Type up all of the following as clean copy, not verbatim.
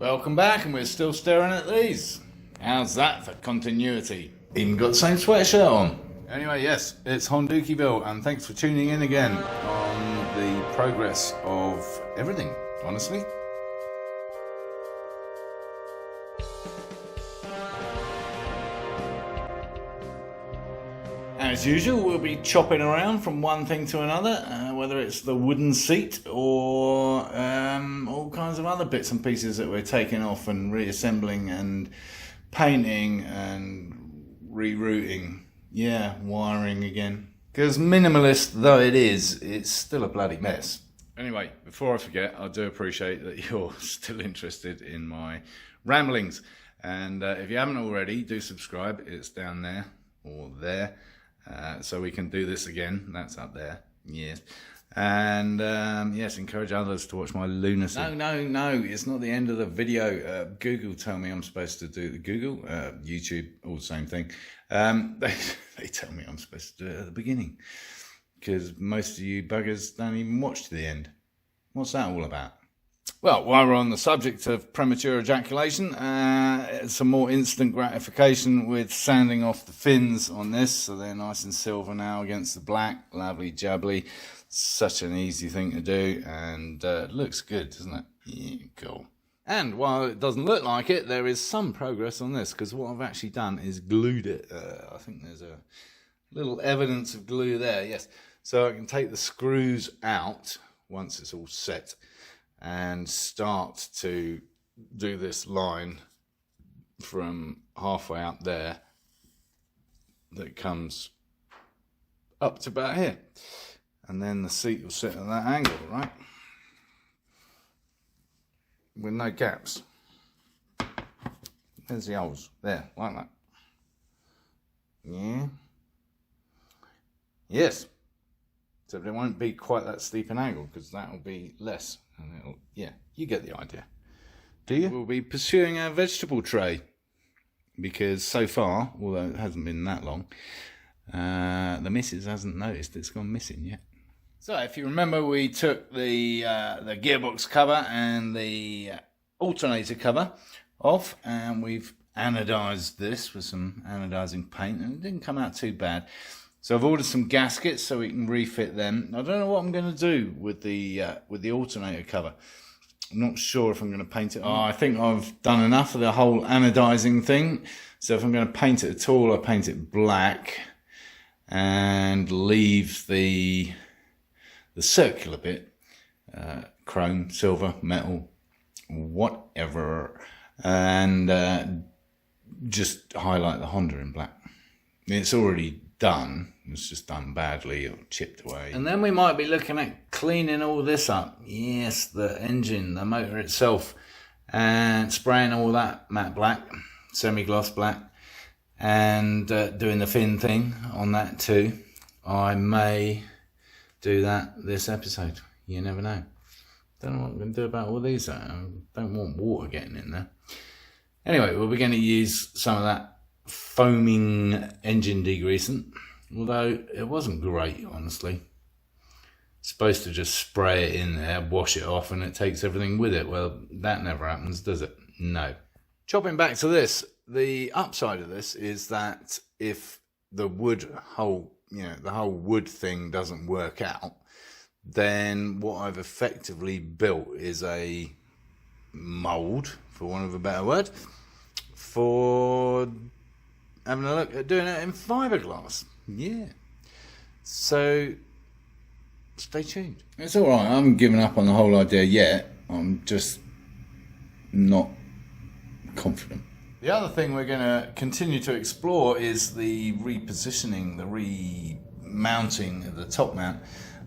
Welcome back, and we're still staring at these. How's that for continuity? Even got the same sweatshirt on. Anyway, yes, it's Hondukiville, and thanks for tuning in again on the progress of everything, honestly. As usual, we'll be chopping around from one thing to another, whether it's the wooden seat or all kinds of other bits and pieces that we're taking off and reassembling and painting and rerouting. Yeah, wiring again. Because minimalist though it is, it's still a bloody mess. Anyway, before I forget, I do appreciate that you're still interested in my ramblings. And if you haven't already, do subscribe. It's down there or there. So we can do this again. That's up there. Yes. And yes, encourage others to watch my lunacy. No, it's not the end of the video. Google tell me I'm supposed to do the Google, YouTube, all the same thing. They tell me I'm supposed to do it at the beginning because most of you buggers don't even watch to the end. What's that all about? Well, while we're on the subject of premature ejaculation, some more instant gratification with sanding off the fins on this, so they're nice and silver now against the black. Lovely jubbly. Such an easy thing to do, and looks good, doesn't it? Yeah, cool. And while it doesn't look like it, there is some progress on this, because what I've actually done is glued it. I think there's a little evidence of glue there, yes. So I can take the screws out once it's all set and start to do this line from halfway up there that comes up to about here. And then the seat will sit at that angle, right? With no gaps. There's the holes, there, like that. Yeah. Yes. So there won't be quite that steep an angle, because that will be less. And it'll, yeah, you get the idea. Do you? We'll be pursuing our vegetable tray, because so far, although it hasn't been that long, the missus hasn't noticed it's gone missing yet. So if you remember, we took the gearbox cover and the alternator cover off, and we've anodized this with some anodizing paint, and it didn't come out too bad. So I've ordered some gaskets so we can refit them. I don't know what I'm going to do with the alternator cover. I'm not sure if I'm going to paint it. Oh, I think I've done enough of the whole anodizing thing. So if I'm going to paint it at all, I'll paint it black and leave the circular bit, chrome, silver, metal, whatever, and just highlight the Honda in black. It's already done. It's just done badly or chipped away. And then we might be looking at cleaning all this up. Yes, the engine, the motor itself, and spraying all that matte black, semi-gloss black, and doing the fin thing on that too. I may do that this episode. You never know. Don't know what I'm going to do about all these. I don't want water getting in there. Anyway, we'll be going to use some of that foaming engine degreasant, although it wasn't great, honestly. It's supposed to just spray it in there, wash it off, and it takes everything with it. Well, that never happens, does it? No. Chopping back to this, the upside of this is that if the the whole wood thing doesn't work out, then what I've effectively built is a mould, for want of a better word, for having a look at doing it in fiberglass. Yeah. So stay tuned. It's all right. I haven't given up on the whole idea yet. I'm just not confident. The other thing we're going to continue to explore is the repositioning, the remounting of the top mount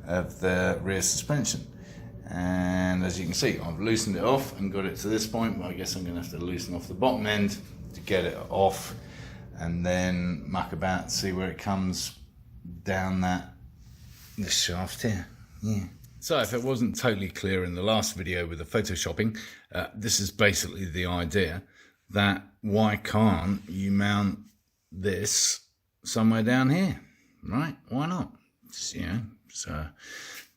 of the rear suspension. And as you can see, I've loosened it off and got it to this point, but I guess I'm going to have to loosen off the bottom end to get it off, and then muck about, see where it comes down this shaft here. Yeah. So if it wasn't totally clear in the last video with the photoshopping, this is basically the idea that why can't you mount this somewhere down here, right? Why not? It's, it's a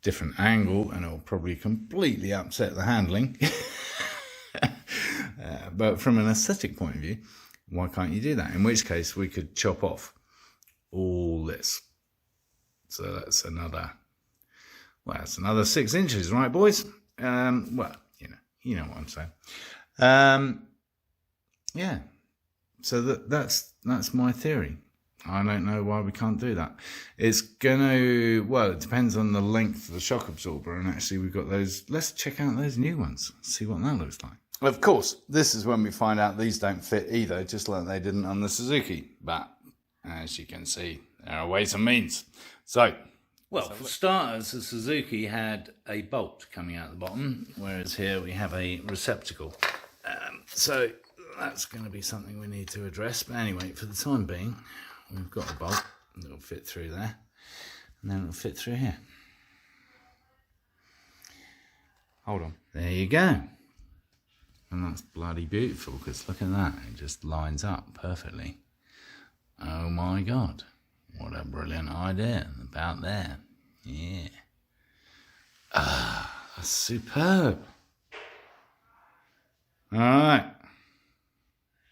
different angle, and it'll probably completely upset the handling. But from an aesthetic point of view, why can't you do that? In which case we could chop off all this. So that's another, well, that's another 6 inches, right, boys? Well, you know what I'm saying. Yeah. So that's my theory. I don't know why we can't do that. It's gonna, well, it depends on the length of the shock absorber, and actually we've got those. Let's check out those new ones, see what that looks like. Of course, this is when we find out these don't fit either, just like they didn't on the Suzuki. But as you can see, there are ways and means. So, well, for starters, the Suzuki had a bolt coming out the bottom, whereas here we have a receptacle. So that's going to be something we need to address. But anyway, for the time being, we've got a bolt. It'll fit through there, and then it'll fit through here. Hold on. There you go. And that's bloody beautiful, because look at that. It just lines up perfectly. Oh my God. What a brilliant idea about there. Yeah. Ah, that's superb. All right.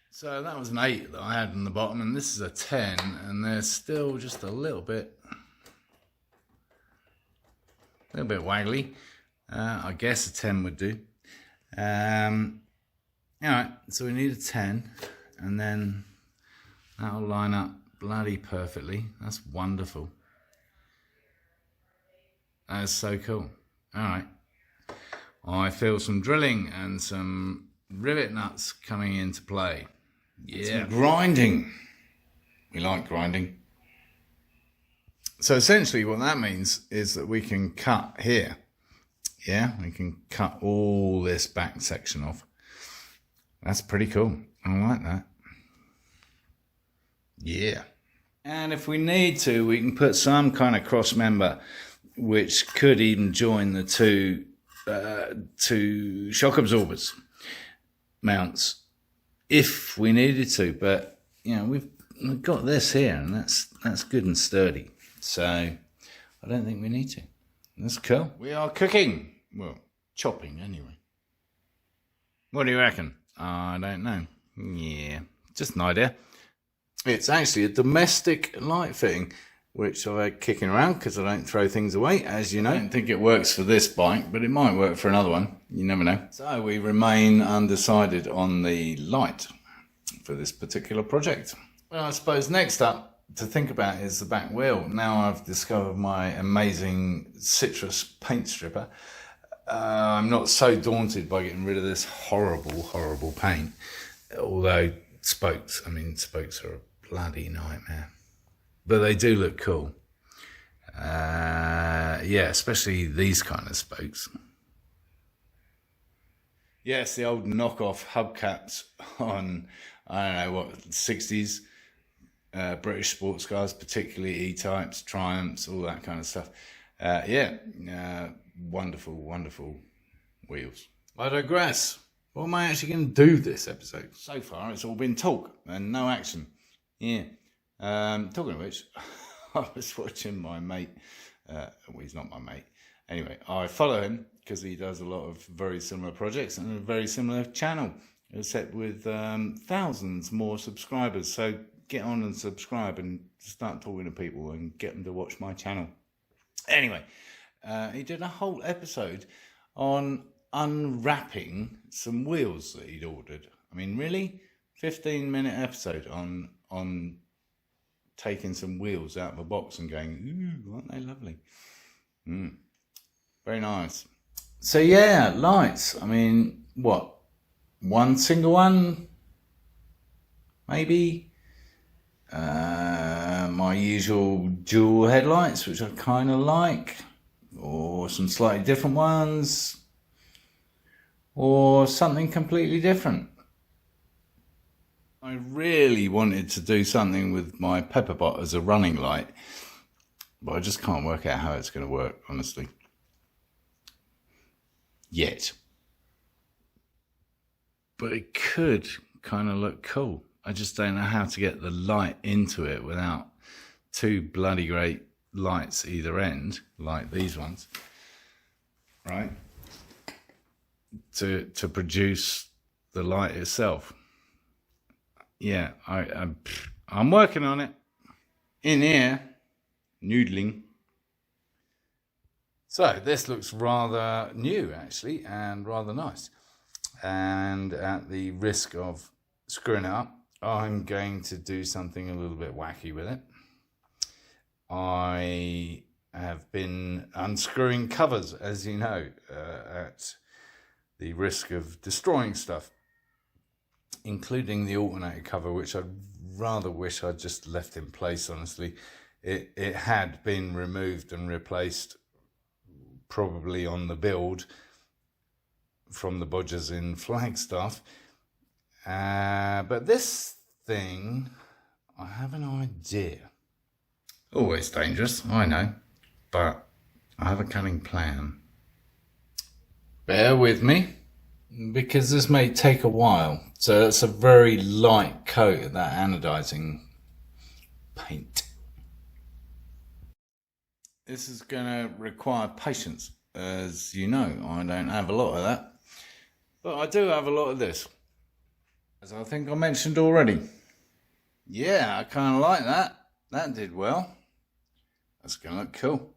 So that was an 8 that I had on the bottom, and this is a 10, and there's still just a little bit waggly. I guess a 10 would do. All right, so we need a 10, and then that'll line up bloody perfectly. That's wonderful. That is so cool. All right. I feel some drilling and some rivet nuts coming into play. Yeah. Some grinding. We like grinding. So essentially what that means is that we can cut here. Yeah, we can cut all this back section off. That's pretty cool. I like that. Yeah. And if we need to, we can put some kind of cross member which could even join the two shock absorbers mounts if we needed to. But you know, we've got this here, and that's good and sturdy. So I don't think we need to. That's cool. We are cooking. Well, chopping anyway. What do you reckon? I don't know. Yeah, just an idea. It's actually a domestic light fitting, which I've had kicking around because I don't throw things away, as you know. I don't think it works for this bike, but it might work for another one. You never know. So we remain undecided on the light for this particular project. Well, I suppose next up to think about is the back wheel. Now I've discovered my amazing citrus paint stripper. I'm not so daunted by getting rid of this horrible paint. Although spokes are a bloody nightmare. But they do look cool. Yeah, especially these kind of spokes. Yes, the old knockoff hubcaps on, I don't know what, 60s British sports cars, particularly E-types, Triumphs, all that kind of stuff. Wonderful wheels. I digress. What am I actually going to do this episode? So far, it's all been talk and no action. Yeah. Talking of which, I was watching my mate. Well, he's not my mate. Anyway, I follow him because he does a lot of very similar projects and a very similar channel, except with thousands more subscribers. So get on and subscribe and start talking to people and get them to watch my channel. Anyway, he did a whole episode on unwrapping some wheels that he'd ordered. I mean, really? 15-minute episode on taking some wheels out of a box and going, ooh, aren't they lovely? Very nice. So yeah, lights. I mean, what? One single one? Maybe? My usual dual headlights, which I kind of like. Or some slightly different ones. Or something completely different. I really wanted to do something with my Pepperbot as a running light, but I just can't work out how it's going to work, honestly. Yet. But it could kind of look cool. I just don't know how to get the light into it without two bloody great lights either end, like these ones, right? To produce the light itself. Yeah, I'm working on it. In here, noodling. So this looks rather new actually, and rather nice. And at the risk of screwing it up, I'm going to do something a little bit wacky with it. I have been unscrewing covers, as you know, at the risk of destroying stuff, including the alternator cover, which I rather wish I'd just left in place, honestly. It had been removed and replaced probably on the build from the bodgers in Flagstaff. But this thing, I have an idea. Always dangerous, I know, but I have a cunning plan. Bear with me, because this may take a while. So it's a very light coat of that anodizing paint. This is going to require patience. As you know, I don't have a lot of that, but I do have a lot of this, as I think I mentioned already. Yeah, I kind of like that. That did well. That's going to look cool.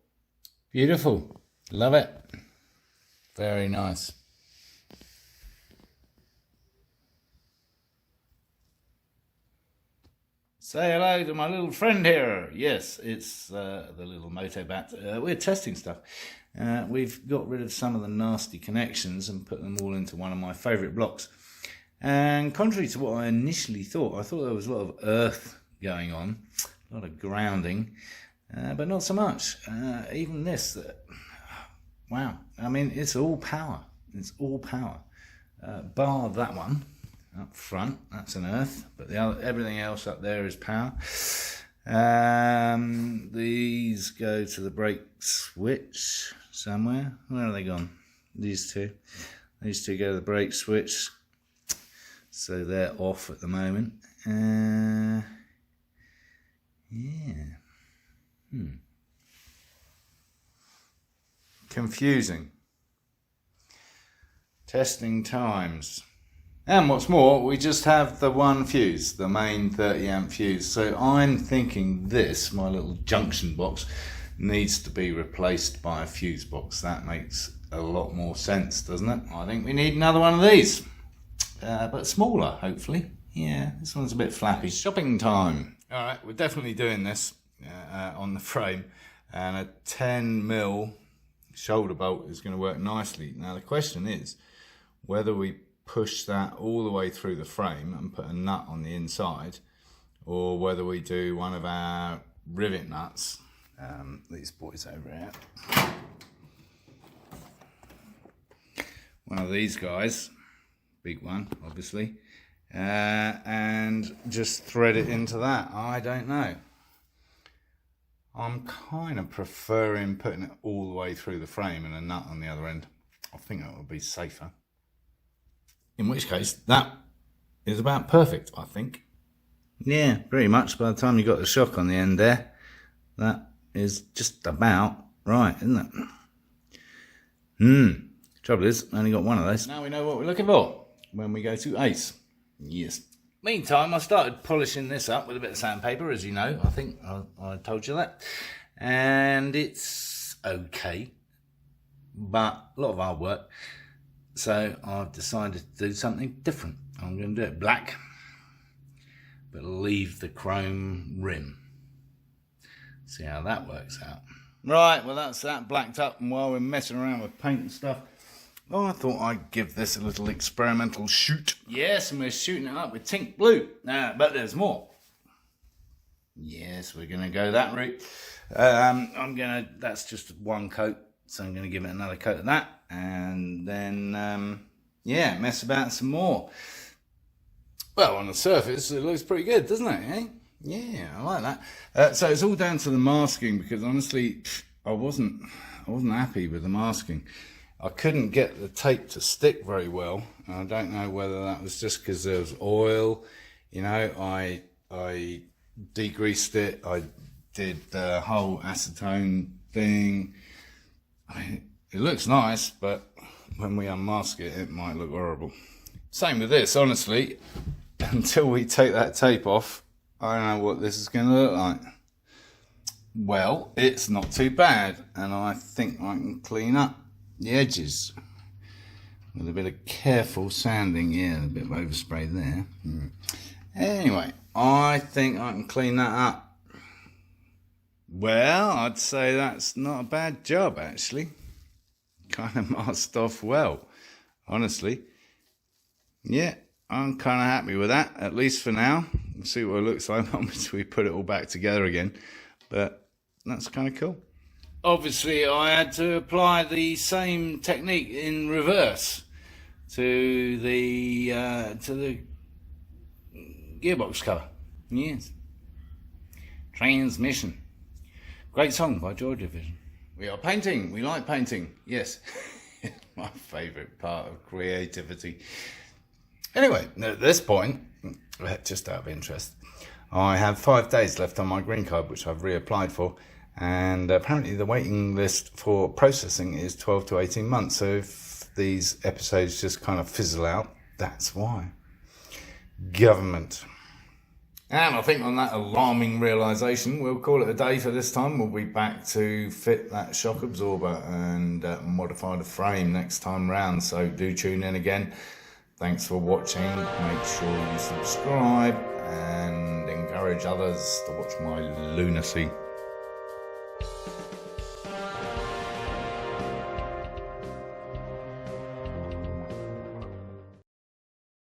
Beautiful. Love it. Very nice. Say hello to my little friend here. Yes, it's the little Motobat. We're testing stuff. We've got rid of some of the nasty connections and put them all into one of my favourite blocks. And contrary to what I initially thought, I thought there was a lot of earth going on, a lot of grounding, but not so much. Even this, wow, I mean, it's all power. It's all power. Bar that one up front, that's an earth, but everything else up there is power. These go to the brake switch somewhere. Where are they gone? These two go to the brake switch, so they're off at the moment. Yeah. Confusing. Testing times. And what's more, we just have the one fuse, the main 30 amp fuse. So I'm thinking this, my little junction box, needs to be replaced by a fuse box. That makes a lot more sense, doesn't it? I think we need another one of these, but smaller, hopefully. Yeah, this one's a bit flappy. Shopping time. All right, we're definitely doing this on the frame, and a 10mm shoulder bolt is going to work nicely. Now the question is whether we push that all the way through the frame and put a nut on the inside, or whether we do one of our rivet nuts, these boys over here, one of these guys, big one obviously, and just thread it into that. I don't know. I'm kind of preferring putting it all the way through the frame and a nut on the other end. I think that would be safer. In which case, that is about perfect, I think. Yeah, pretty much. By the time you got the shock on the end there, that is just about right, isn't it? Trouble is, I only got one of those. Now we know what we're looking for when we go to Ace. Yes. Meantime, I started polishing this up with a bit of sandpaper, as you know. I think I told you that. And it's okay, but a lot of hard work. So I've decided to do something different. I'm going to do it black, but leave the chrome rim. See how that works out. Right, well that's that blacked up, and while we're messing around with paint and stuff, I thought I'd give this a little experimental shoot. Yes, and we're shooting it up with Tink Blue. But there's more. Yes, we're going to go that route. That's just one coat, so I'm going to give it another coat of that. And then, yeah, mess about some more. Well, on the surface, it looks pretty good, doesn't it, eh? Yeah, I like that. So it's all down to the masking, because honestly, I wasn't happy with the masking. I couldn't get the tape to stick very well. I don't know whether that was just because there was oil. You know, I degreased it. I did the whole acetone thing. It looks nice, but when we unmask it, it might look horrible. Same with this, honestly. Until we take that tape off, I don't know what this is going to look like. Well, it's not too bad, and I think I can clean up the edges with a bit of careful sanding. Yeah, a bit of overspray there. Anyway, I think I can clean that up. Well, I'd say that's not a bad job, actually. Kind of masked off well, honestly. Yeah, I'm kind of happy with that, at least for now. We'll see what it looks like once we put it all back together again. But that's kind of cool. Obviously, I had to apply the same technique in reverse to the gearbox cover. Yes. Transmission. Great song by Joy Division. We are painting. We like painting. Yes. My favourite part of creativity. Anyway, at this point, just out of interest, I have 5 days left on my green card, which I've reapplied for. And apparently the waiting list for processing is 12 to 18 months. So if these episodes just kind of fizzle out, that's why. Government. And I think on that alarming realisation, we'll call it a day for this time. We'll be back to fit that shock absorber and modify the frame next time round. So do tune in again. Thanks for watching. Make sure you subscribe and encourage others to watch my lunacy.